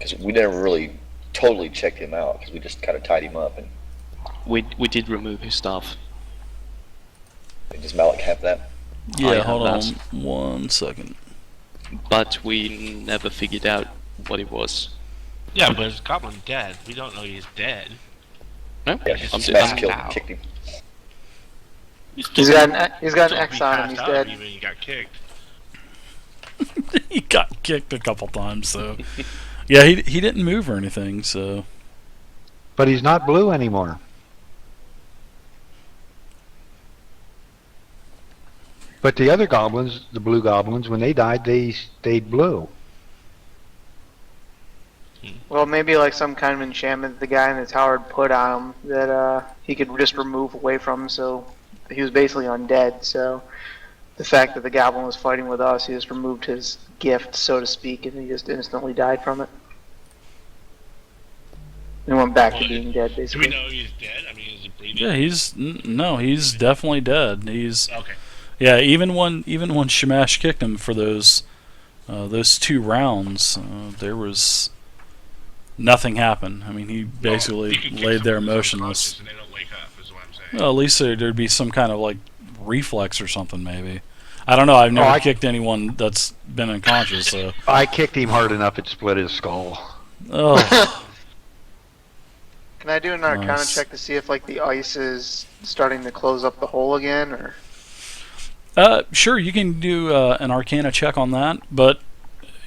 Because we never really totally checked him out, because we just kind of tied him up. And We did remove his stuff. does Malik have that? Yeah, I hold on have 1 second. But we never figured out what it was. Yeah, but his goblin dead. We don't know he's dead. No? Yeah, I'm Smash I'm- killed him, kicked him. He's got an still X be on him, he's passed out dead. Even he got kicked. He got kicked a couple times, so yeah, he didn't move or anything, so But he's not blue anymore. But the other goblins, the blue goblins, when they died, they stayed blue. Well, maybe like some kind of enchantment the guy in the tower had put on him that he could just remove away from him, so he was basically undead. So the fact that the goblin was fighting with us, he just removed his gift, so to speak, and he just instantly died from it. And went back to being dead, Do basically. we know he's dead? I mean, is he breathing? yeah, he's definitely dead. He's Okay. yeah, even when Shamash kicked him for those 2 rounds, there was nothing happened. I mean, he basically You can kick laid there someone who's motionless. unconscious and they don't wake up, is what I'm saying. Well, at least there'd be some kind of like reflex or something, maybe. I don't know. I've never I- kicked anyone that's been unconscious. So, I kicked him hard enough it split his skull. oh, Can I do an Arcana Nice. check to see if like the ice is starting to close up the hole again, or? sure, you can do an Arcana check on that, but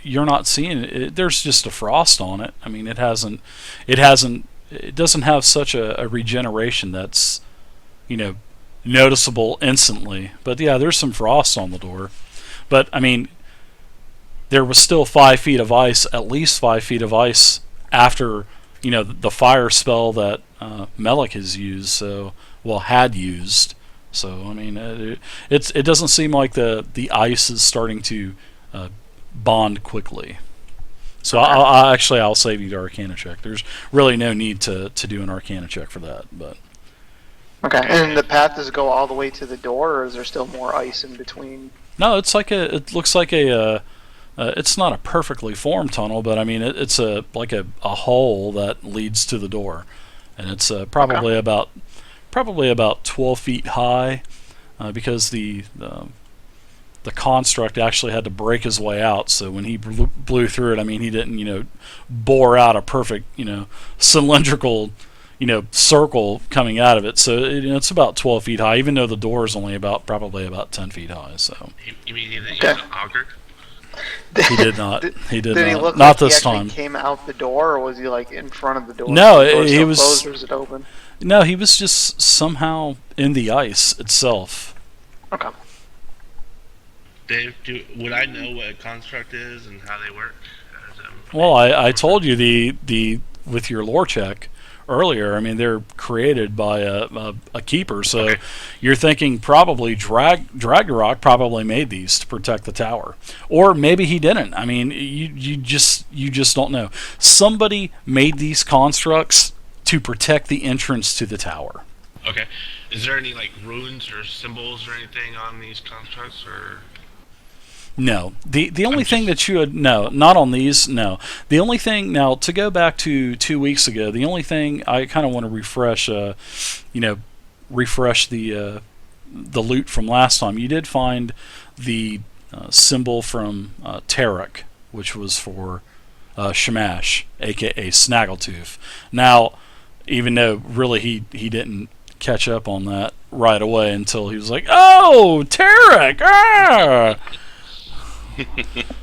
you're not seeing it. There's just a frost on it. I mean, it doesn't have such a regeneration that's, noticeable instantly. But yeah, there's some frost on the door. But I mean, there was still 5 feet of ice, at least 5 feet of ice after, the fire spell that Melik has used. Had used. So I mean, it doesn't seem like the ice is starting to bond quickly. So I'll save you the Arcana check. There's really no need to do an Arcana check for that. But Okay. And the path does go all the way to the door, or is there still more ice in between? no, it looks like it's not a perfectly formed tunnel, but I mean it's a hole that leads to the door, and it's probably about 12 feet high, because the construct actually had to break his way out. So when he blew through it, I mean, he didn't, bore out a perfect, cylindrical, circle coming out of it. So it's about 12 feet high, even though the door is only probably about 10 feet high. So You mean he didn't Okay. use an auger? he did not. He did Did he not. look Not like this he actually time. came out the door, or was he like in front of the door? No, Was the door he still was- closed, or was it open? No, he was just somehow in the ice itself. Okay. Dave, would I know what a construct is and how they work? Well, I told you the with your lore check earlier. I mean, they're created by a keeper, so Okay. you're thinking probably Draigdurroch probably made these to protect the tower, or maybe he didn't. I mean, you just don't know. Somebody made these constructs to protect the entrance to the tower. Okay. Is there any like runes or symbols or anything on these constructs, or? No. The only thing that you had, no, not on these, no. The only thing, now, to go back to 2 weeks ago, the only thing I kind of want to refresh, refresh the loot from last time. You did find the symbol from Tarek, which was for Shamash, aka Snaggletooth. Now, even though really he didn't catch up on that right away until he was like, "Oh, Tarek! Ah!"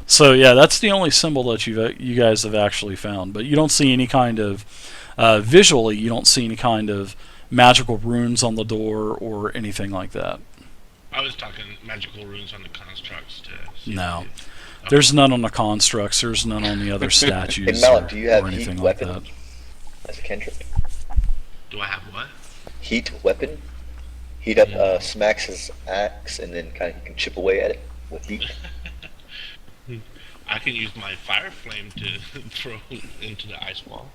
So yeah, that's the only symbol that you guys have actually found, but you don't see any kind of visually. You don't see any kind of magical runes on the door or anything like that. I was talking magical runes on the constructs to. See No, if they- there's none on the constructs. There's none on the other statues Hey, Malik, do you have or heat anything like weapon that. as a cantrip? Do I have what? Heat weapon? Heat up Smax's axe, and then kind of you can chip away at it with heat. I can use my fire flame to throw into the ice wall.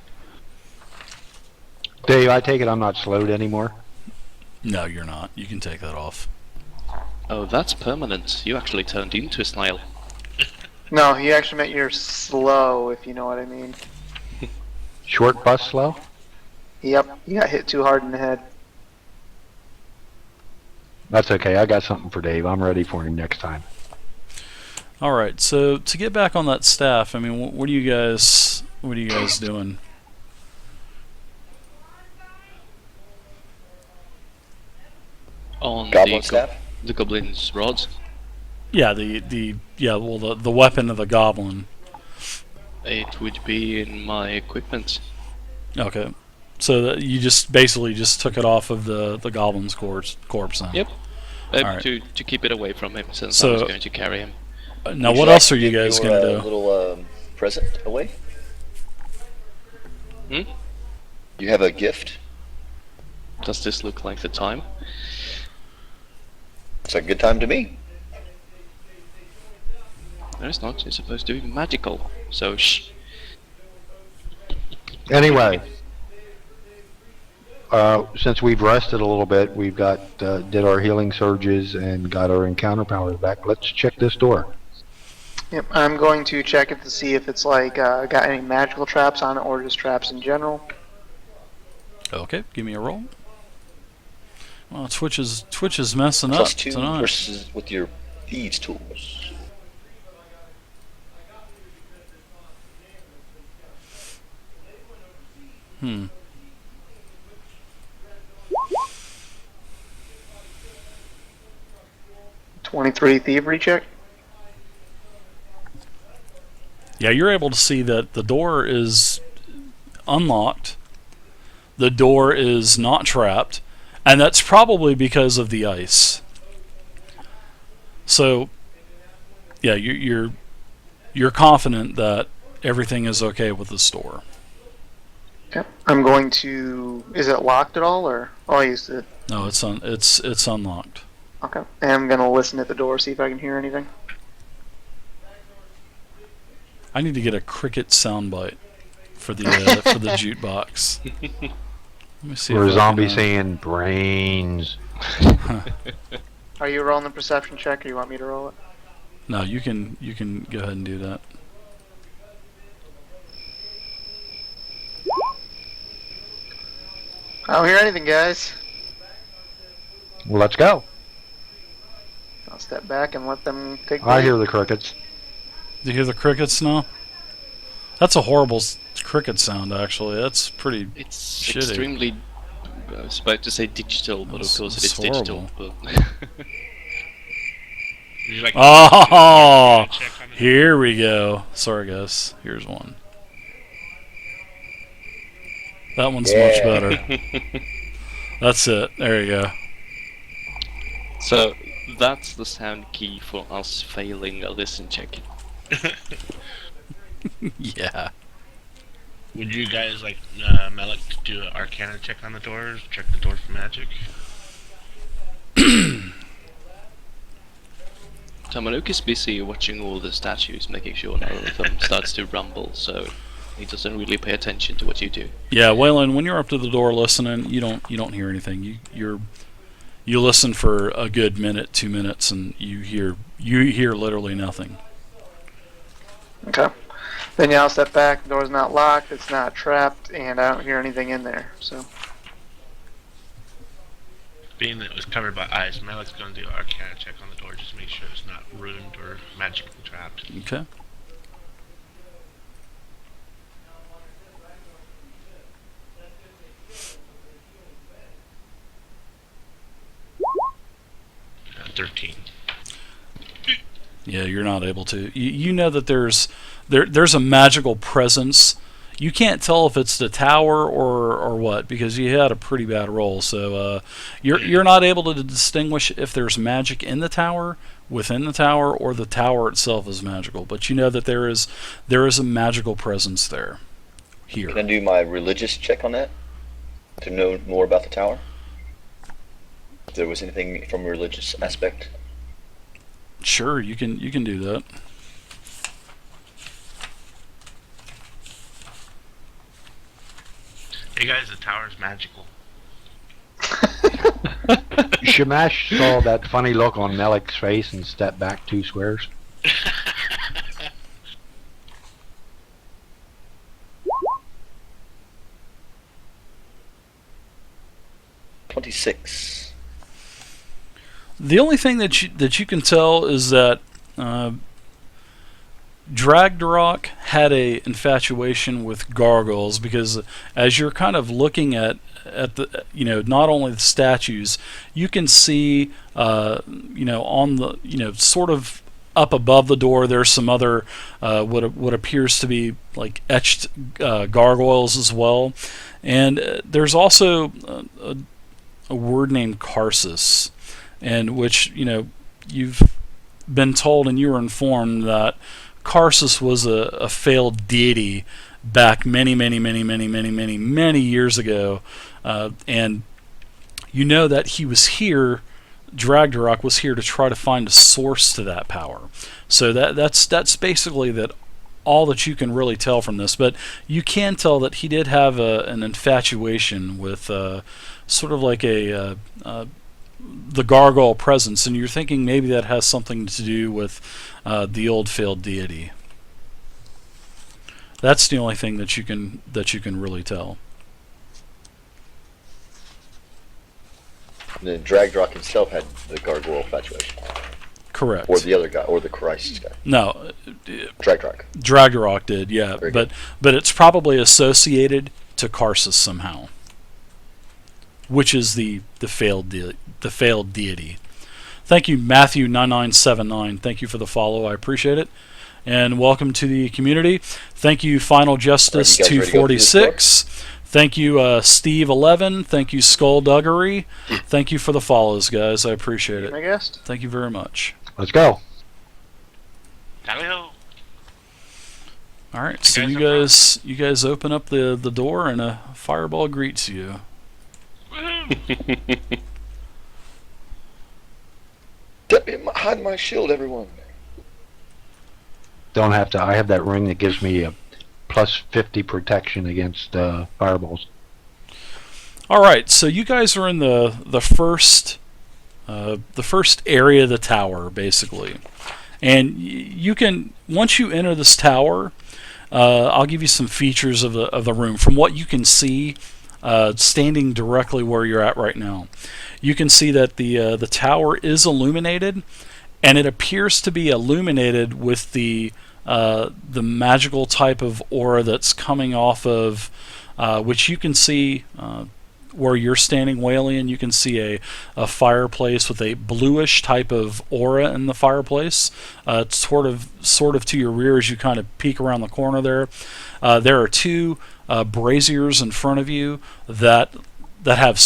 Dave, I take it I'm not slowed anymore. No, you're not. You can take that off. Oh, that's permanent. You actually turned into a snail. No, he actually meant you're slow, if you know what I mean. Short bus slow? Yep, he got hit too hard in the head. That's okay. I got something for Dave. I'm ready for him next time. All right. So to get back on that staff, I mean, what are you guys doing? On Goblin staff? the goblin's rods, Yeah, the weapon of the goblin. it would be in my equipment. Okay. So that you just basically just took it off of the goblin's corpse then. Yep. Alright. To keep it away from him, since I So- was going to carry him. Now, Would what like else to are you give guys your, gonna do? little present away? Hmm? You have a gift? Does this look like the time? It's a good time to me. No, it's not. It's supposed to be magical. So shh. Anyway, since we've rested a little bit, we've got did our healing surges and got our encounter powers back. Let's check this door. Yep, I'm going to check it to see if it's like got any magical traps on it or just traps in general. Okay, give me a roll. Well, Twitch is messing Plus up 2 tonight. versus with your thieves tools. Hmm. '23 thievery check. Yeah, you're able to see that the door is unlocked. The door is not trapped, and that's probably because of the ice. So, yeah, you're confident that everything is okay with this door. Okay. I'm going to. Is it locked at all, or oh, I used to. No, it's unlocked. Okay. And I'm gonna listen at the door, see if I can hear anything. I need to get a cricket soundbite for the jukebox. Let me see. Or a if I zombie can, saying brains. Are you rolling the perception check, or you want me to roll it? No, you can go ahead and do that. I don't hear anything, guys. Well, let's go. I'll step back and let them take. I the hear the crickets. Do you hear the crickets now? That's a horrible cricket sound, actually. That's pretty. It's Shitty. extremely. I was about to say digital, but of It's- course it's it's digital. But Would you like Oh, check on it? here we go. Sorry, guys. Here's one. That one's much Yeah. better. That's it. There you go. so that's the sound key for us failing a listen check. Yeah. Would you guys like Melik to do an Arcana check on the doors? Check the door for magic? Tamanuk is busy watching all the statues, making sure none of them starts to rumble, so he doesn't really pay attention to what you do. Yeah, Waylon, when you're up to the door listening, you don't hear anything. You listen for a good minute, 2 minutes, and you hear literally nothing. Okay. Then yeah, I'll step back. The door's not locked. It's not trapped, and I don't hear anything in there. So Being that it was covered by ice, Melik's going to do an Arcana check on the door just to make sure it's not ruined or magically trapped. Okay. Uh, 13. Yeah, you're not able to. You know that there's a magical presence. You can't tell if it's the tower or what, because you had a pretty bad roll. So you're not able to distinguish if there's magic in the tower, within the tower, or the tower itself is magical. But you know that there is a magical presence there. Here. Can I do my religious check on that? To know more about the tower? If there was anything from a religious aspect? Sure, you can do that. Hey guys, the tower's magical. Shamash saw that funny look on Melik's face and stepped back 2 squares. 26. The only thing that you can tell is that Draigdurroch had a infatuation with gargoyles, because as you're kind of looking at the, not only the statues, you can see on the, sort of up above the door, there's some other what appears to be like etched gargoyles as well, and there's also a word named Karsus, and which you've been told and you were informed that Karsus was a failed deity back many years ago, and that he was here. Draigdurroch was here to try to find a source to that power. So that's basically that all that you can really tell from this. But you can tell that he did have an infatuation with sort of like the gargoyle presence, and you're thinking maybe that has something to do with the old failed deity. That's the only thing that you can really tell. And then Draigdurroch himself had the gargoyle infatuation. Correct. Or the other guy, or the Christ guy. No, Draigdurroch. Draigdurroch did, yeah. Very but good. but it's probably associated to Karsus somehow, which is the failed deity. Thank you, Matthew 9979. Thank you for the follow. I appreciate it. And welcome to the community. Thank you, Final Justice All right, you guys ready to go through this 246. Thank you, Steve 11. Thank you, Skullduggery. Thank you for the follows, guys. I appreciate it. I guess. Thank you very much. Let's go. Tally-ho! All right, so guys you guys open up the door and a fireball greets you. Woohoo! Hide my shield, everyone. Don't have to. I have that ring that gives me a plus 50 protection against fireballs. All right, so you guys are in the first area of the tower, basically, and you can, once you enter this tower, I'll give you some features of the room from what you can see, standing directly where you're at right now. You can see that the tower is illuminated, and it appears to be illuminated with the magical type of aura that's coming off of, which you can see where you're standing, Walian. You can see a fireplace with a bluish type of aura in the fireplace. It's sort of to your rear as you kind of peek around the corner there. There are two braziers in front of you that have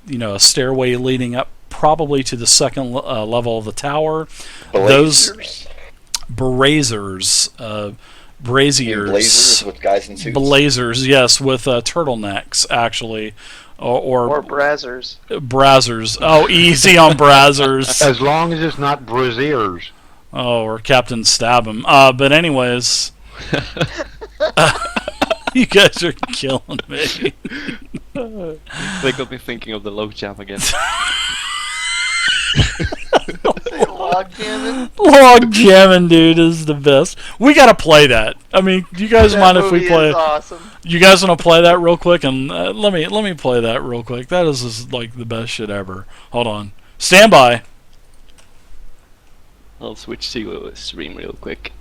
a stairway leading up probably to the second level of the tower. Blazers? Braziers, Blazers with guys in suits? Blazers, yes, with turtlenecks, actually. Or brazzers. Brazzers. Oh, easy on Brazzers. As long as it's not braziers. Oh, or Captain Stab'em. But anyways, you guys are killing me. They got me thinking of the low jam again. Log jamming. Log jamming, dude, is the best. We gotta play that. I mean, do you guys mind if we movie play? is awesome. You guys want to play that real quick? And let me play that real quick. That is just, like the best shit ever. Hold on. Stand by. I'll switch to stream real quick.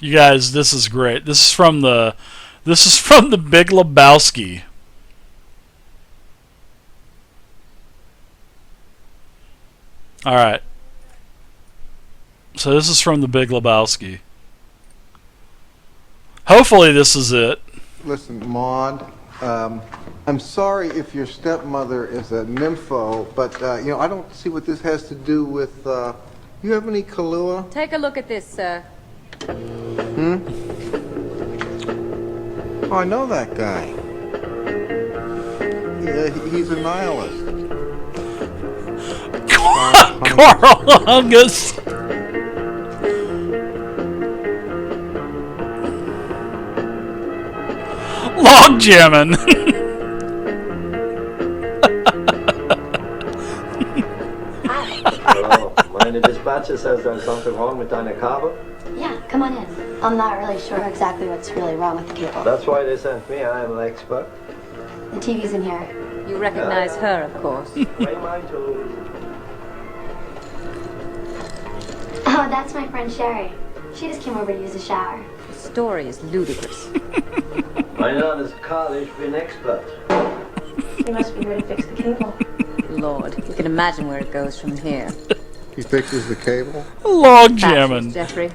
You guys, this is great. This is from the Big Lebowski. All right. So this is from the Big Lebowski. Hopefully this is it. Listen, Maud, I'm sorry if your stepmother is a nympho, but, I don't see what this has to do with, you have any Kahlua? Take a look at this, sir. Oh, I know that guy. Yeah, he's a nihilist. Carl Hungus. Log jamming. Line of dispatch. Duchess says there's something wrong with Dinah Carver. Yeah, come on in. I'm not really sure exactly what's really wrong with the cable. That's why they sent me. I am an expert. The TV's in here. You recognize her, of course. Where am I to? Oh, that's my friend Sherry. She just came over to use the shower. The story is ludicrous. I know this Carl should be an expert. He must be here to fix the cable. Lord, you can imagine where it goes from here. He fixes the cable. Log Fascist, jamming. Jeffrey.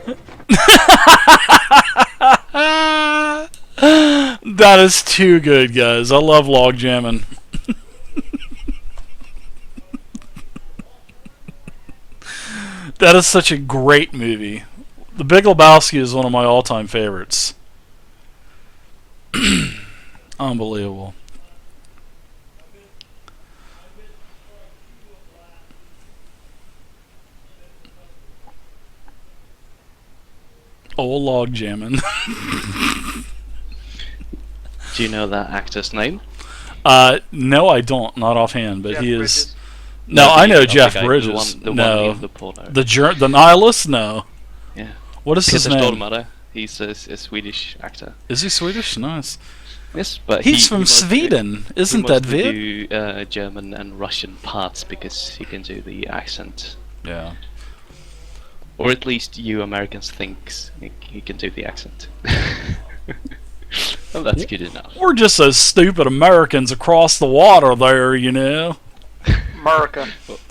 That is too good, guys. I love log jamming. That is such a great movie. The Big Lebowski is one of my all-time favorites. Unbelievable. Old log jamming. Do you know that actor's name? No, I don't. Not offhand, but Jeff he Bridges. is. No, I know the Jeff guy, the Bridges. one No, in the porno. the nihilist. No. Yeah. What is his Peter name? Stormare. He's a Swedish actor. Is he Swedish? Nice. Yes, but He's from he mostly- Sweden, isn't he that mostly Vid? do German and Russian parts because he can do the accent. Yeah. Or at least you Americans think he can do the accent. Well, that's good enough. We're just those stupid Americans across the water there, you know. America.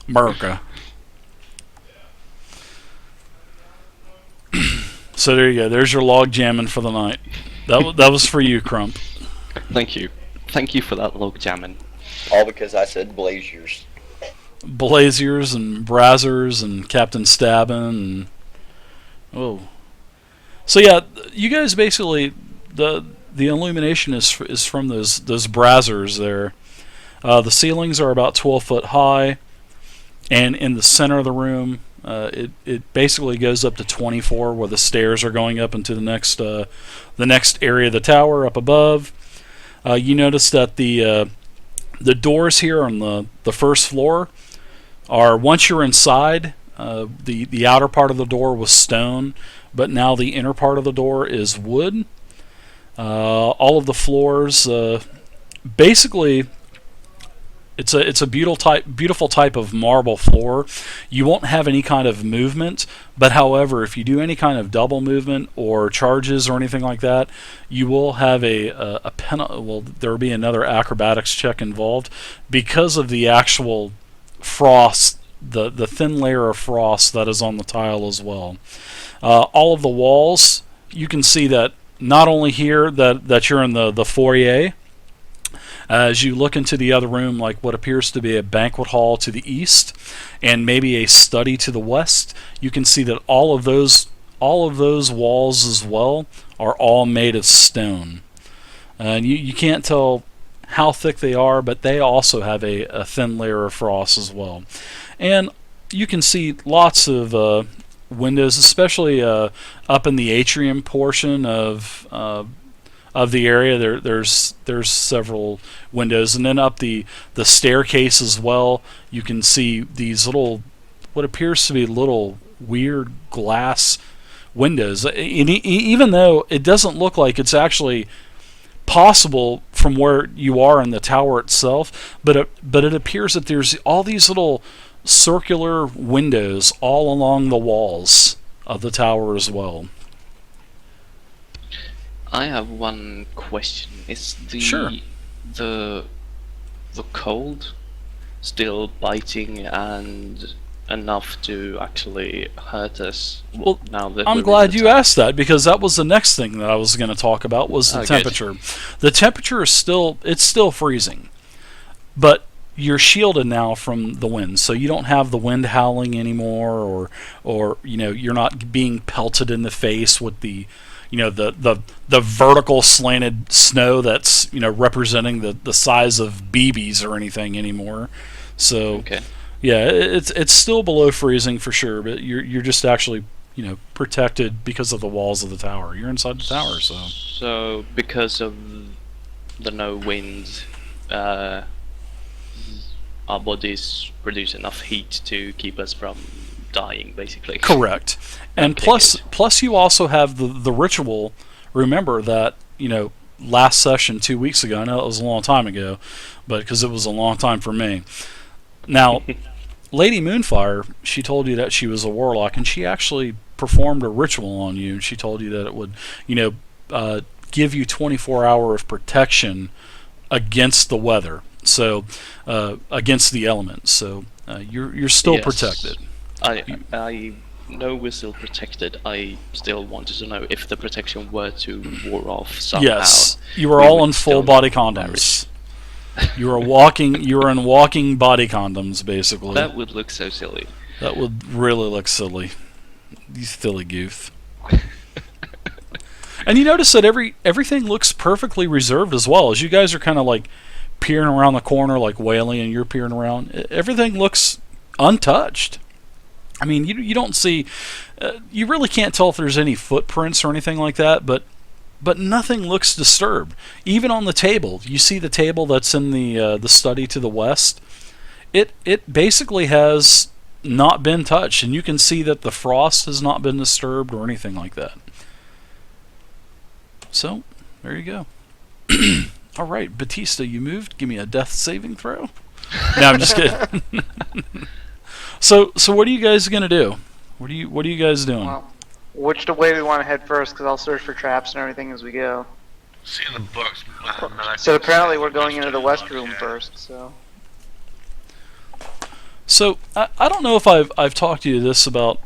America. So there you go. There's your log jamming for the night. That was for you, Crump. Thank you. Thank you for that log jamming. All because I said Blaziers. Blaziers and Brazzers and Captain Stabbin and so yeah, you guys basically the illumination is from those Brazzers there. The ceilings are about 12 foot high, and in the center of the room, it basically goes up to 24, where the stairs are going up into the next area of the tower up above. You notice that the doors here on the first floor are, once you're inside, the outer part of the door was stone, but now the inner part of the door is wood. All of the floors, basically, it's a beautiful type of marble floor. You won't have any kind of movement, but however, if you do any kind of double movement or charges or anything like that, you will have a penalty. Well, there will be another acrobatics check involved because of the actual frost, the thin layer of frost that is on the tile as well. All of the walls, you can see that not only here that you're in the foyer. As you look into the other room, like what appears to be a banquet hall to the east, and maybe a study to the west, you can see that all of those walls as well are all made of stone. And you can't tell how thick they are, but they also have a thin layer of frost as well. And you can see lots of windows, especially up in the atrium portion of the area. There's several windows, and then up the staircase as well, you can see these little, what appears to be little weird glass windows. And even though it doesn't look like it's actually possible from where you are in the tower itself, but it appears that there's all these little circular windows all along the walls of the tower as well. I have one question. Is Sure. the cold still biting and enough to actually hurt us? Well, now that I'm we're in glad the you town? asked that, because that was the next thing that I was going to talk about was the Oh, good. temperature. The temperature is still freezing, but you're shielded now from the wind, so you don't have the wind howling anymore, or you're not being pelted in the face with the vertical slanted snow that's representing the size of BBs or anything anymore. So Okay. yeah, it's still below freezing for sure, but you're just actually protected because of the walls of the tower. You're inside the tower, so So because of the no wind, our bodies produce enough heat to keep us from dying, basically. Correct. And Okay, plus you also have the ritual. Remember that, last session 2 weeks ago, I know it was a long time ago, but because it was a long time for me. Now, Lady Moonfire, she told you that she was a warlock, and she actually performed a ritual on you. She told you that it would, give you 24 hours of protection against the weather, so against the elements. So you're still Yes. protected. I know we're still protected. I still wanted to know if the protection were to wear off somehow. Yes, you are we all would in full still body need condoms. You are in walking body condoms, basically. That would look so silly. That would really look silly. You silly goof. And you notice that everything looks perfectly reserved as well. As you guys are kind of like peering around the corner like Whaley and you're peering around, everything looks untouched. I mean, you don't see... you really can't tell if there's any footprints or anything like that, but nothing looks disturbed. Even on the table, you see the table that's in the study to the west. It basically has not been touched, and you can see that the frost has not been disturbed or anything like that. So, there you go. All right, Batista, you moved. Give me a death saving throw. No, I'm just kidding. So what are you guys gonna do? What are you guys doing? Well, which way do we want to head first? Because I'll search for traps and everything as we go. See in the books. So apparently we're going into the west room first. So I don't know if I've talked to you this about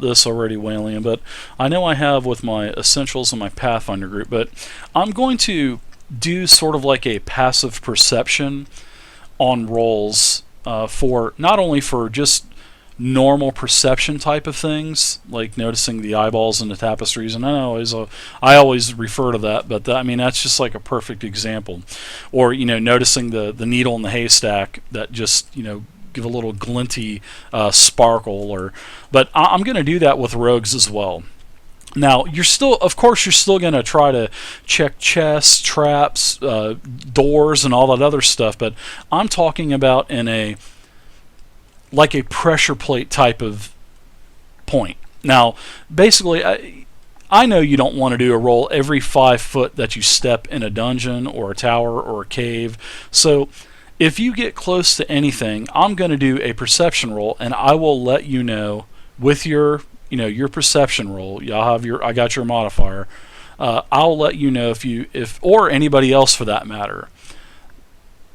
this already, Walian, but I know I have with my Essentials and my Pathfinder group. But I'm going to do sort of like a passive perception on rolls for not only for just normal perception type of things, like noticing the eyeballs and the tapestries, and I always refer to that, but that's just like a perfect example. Or noticing the needle in the haystack that just give a little glinty sparkle. But I'm going to do that with rogues as well. Now you're still going to try to check chests, traps, doors, and all that other stuff, but I'm talking about in a pressure plate type of point. Now, basically, I know you don't want to do a roll every 5 foot that you step in a dungeon or a tower or a cave. So if you get close to anything, I'm going to do a perception roll, and I will let you know with your perception roll. I got your modifier. I'll let you know if or anybody else for that matter,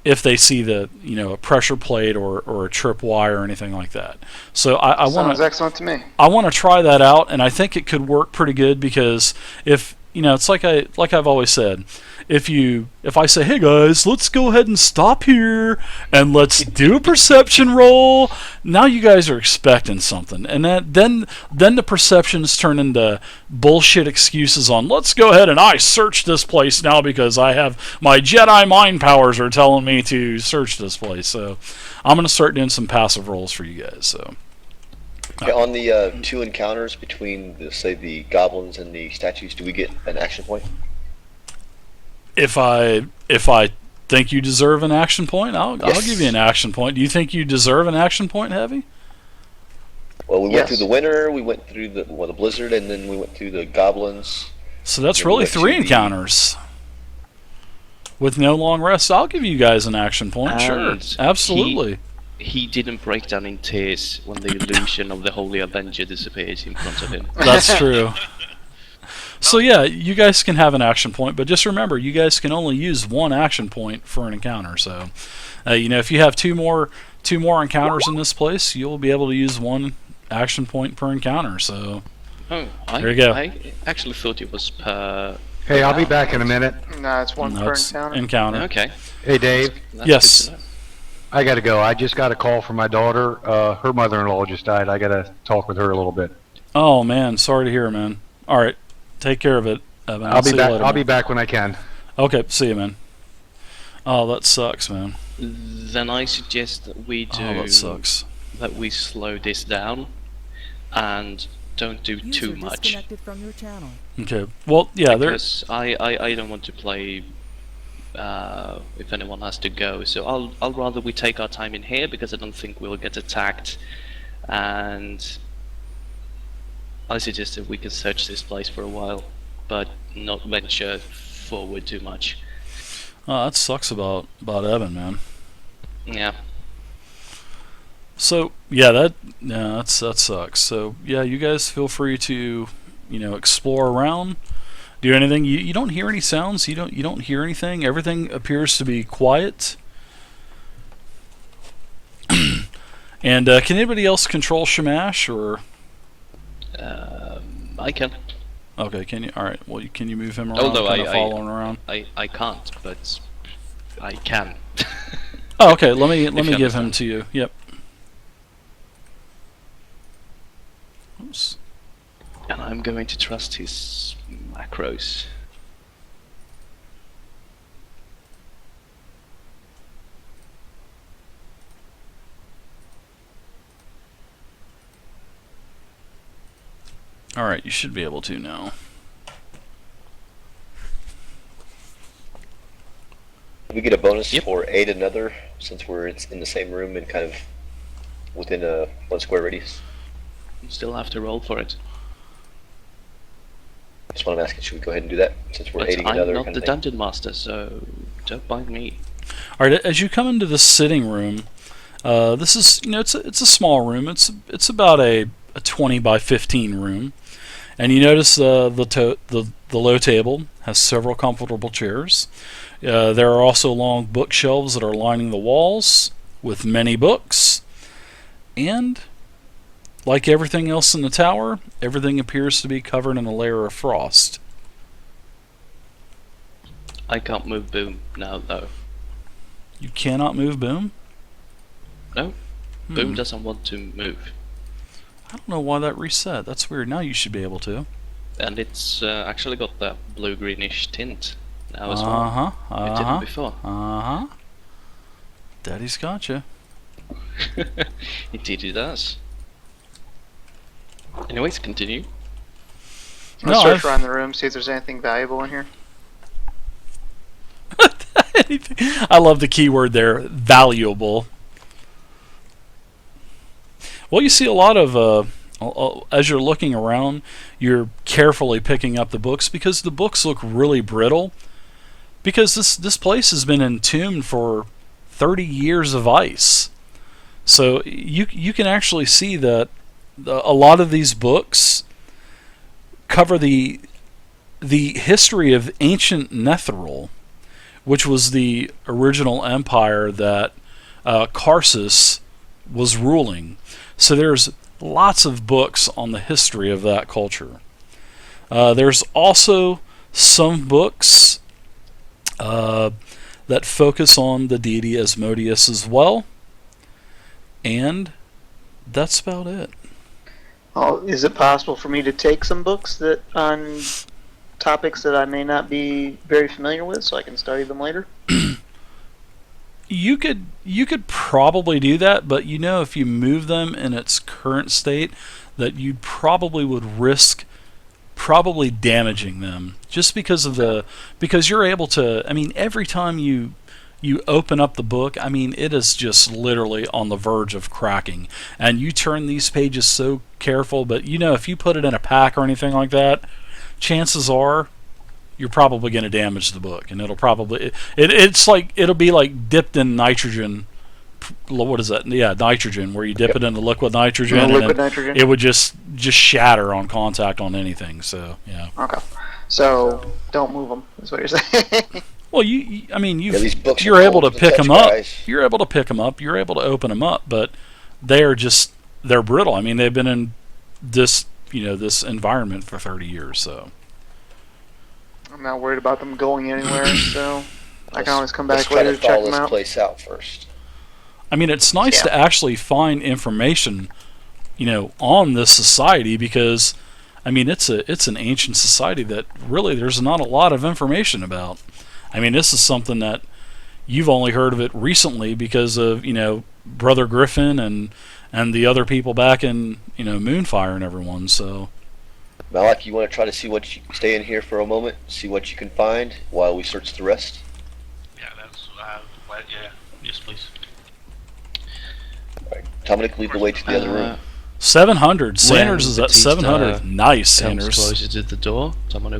if they see a pressure plate or a trip wire or anything like that. So I want Sounds excellent to me. I want to try that out, and I think it could work pretty good because if it's like I've always said, if I say, hey guys, let's go ahead and stop here and let's do a perception roll, now you guys are expecting something, and then the perceptions turn into bullshit excuses on let's go ahead and I search this place now because I have my Jedi mind powers are telling me to search this place. So I'm gonna start doing some passive rolls for you guys. So. Okay, on the 2 encounters between, the goblins and the statues, do we get an action point? If I think you deserve an action point, I'll give you an action point. Do you think you deserve an action point, Heavy? Well, we went through the winter, we went through the blizzard, and then we went through the goblins. So that's really 3 encounters. With no long rest, I'll give you guys an action point. Sure, absolutely. He didn't break down in tears when the illusion of the Holy Avenger disappears in front of him. That's true. So yeah, you guys can have an action point, but just remember, you guys can only use 1 action point for an encounter. So, if you have two more encounters in this place, you'll be able to use 1 action point per encounter. So, there you go. I actually thought it was per. Hey, I'll be back in a minute. No, it's 1 per encounter. Okay. Hey, Dave. That's yes. I gotta go. I just got a call from my daughter. Her mother-in-law just died. I gotta talk with her a little bit. Oh man, sorry to hear, man. All right, take care of it, Evan. I'll be back. Later, I'll be back when I can. Okay, see you, man. Oh, that sucks, man. Then I suggest that we do. Oh, that sucks. That we slow this down, and don't do too much. From your channel. Okay. Well, yeah. Because I don't want to play. If anyone has to go, so I'll rather we take our time in here because I don't think we'll get attacked and I suggested we could search this place for a while, but not venture forward too much. Oh, that sucks about Evan, man. Yeah. So yeah, that sucks. So yeah, you guys feel free to, explore around, do anything. You don't hear any sounds. You don't hear anything. Everything appears to be quiet. And can anybody else control Shamash or? I can. Okay, can you? All right. Well, can you move him around? Although kind of following around. I can't, but I can. Oh, okay. Let me If you give him understand. to you. Yep. Oops. And I'm going to trust his macros. All right, you should be able to now. We get a bonus Yep. for aid another since we're in the same room and kind of within a 1 square radius. You still have to roll for it. Just want to ask, should we go ahead and do that since we're But aiding I'm another not kind the of thing? dungeon master, so don't mind me. All right, as you come into the sitting room, this is it's a small room. It's about a 20 by 15 room, and you notice the low table has several comfortable chairs. There are also long bookshelves that are lining the walls with many books, and like everything else in the tower, everything appears to be covered in a layer of frost. I can't move Boom now, though. You cannot move Boom? No, Boom doesn't want to move. I don't know why that reset. That's weird. Now you should be able to. And it's actually got that blue-greenish tint now as well. Uh-huh. It didn't before. Uh-huh. Daddy's got you. Indeed it does. Anyways, continue. I'm gonna search I've- around the room, see if there's anything valuable in here. I love the keyword there, valuable. Well, you see a lot of, as you're looking around, you're carefully picking up the books because the books look really brittle. Because this place has been entombed for 30 years of ice. So you can actually see that a lot of these books cover the history of ancient Netheril, which was the original empire that Karsus was ruling. So there's lots of books on the history of that culture. There's also some books that focus on the deity Asmodeus as well. And that's about it. Oh, is it possible for me to take some books that on topics that I may not be very familiar with, so I can study them later? You could probably do that, but if you move them in its current state, that you probably would risk probably damaging them just because you're able to. I mean, every time you open up the book, I mean, it is just literally on the verge of cracking, and you turn these pages so careful. But if you put it in a pack or anything like that, chances are you're probably going to damage the book, and it'll probably it'll be like dipped in nitrogen. What is that? Yeah, nitrogen, where you dip it in the liquid nitrogen, and Liquid then nitrogen? it would just shatter on contact on anything. So yeah. Okay. So, don't move them, is what you're saying. Well, I mean, these books you're are able to cold pick touch, them up. guys. You're able to pick them up. You're able to open them up, but they're brittle. I mean, they've been in this environment for 30 years. So I'm not worried about them going anywhere, so I can always come Let's back try later to to check follow them this out. place out first. I mean, it's nice to actually find information, on this society because, I mean, it's an ancient society that really there's not a lot of information about. I mean, this is something that you've only heard of it recently because of Brother Griffin and the other people back in Moonfire and everyone. So, Malik, you want to try to see what you stay in here for a moment, see what you can find while we search the rest? Yeah, that's yeah. Yes, please. All right, Dominic, lead the way to the other room. 700. Sanders When is at Batista 700. Nice, Comes Sanders. closer to the door. Someone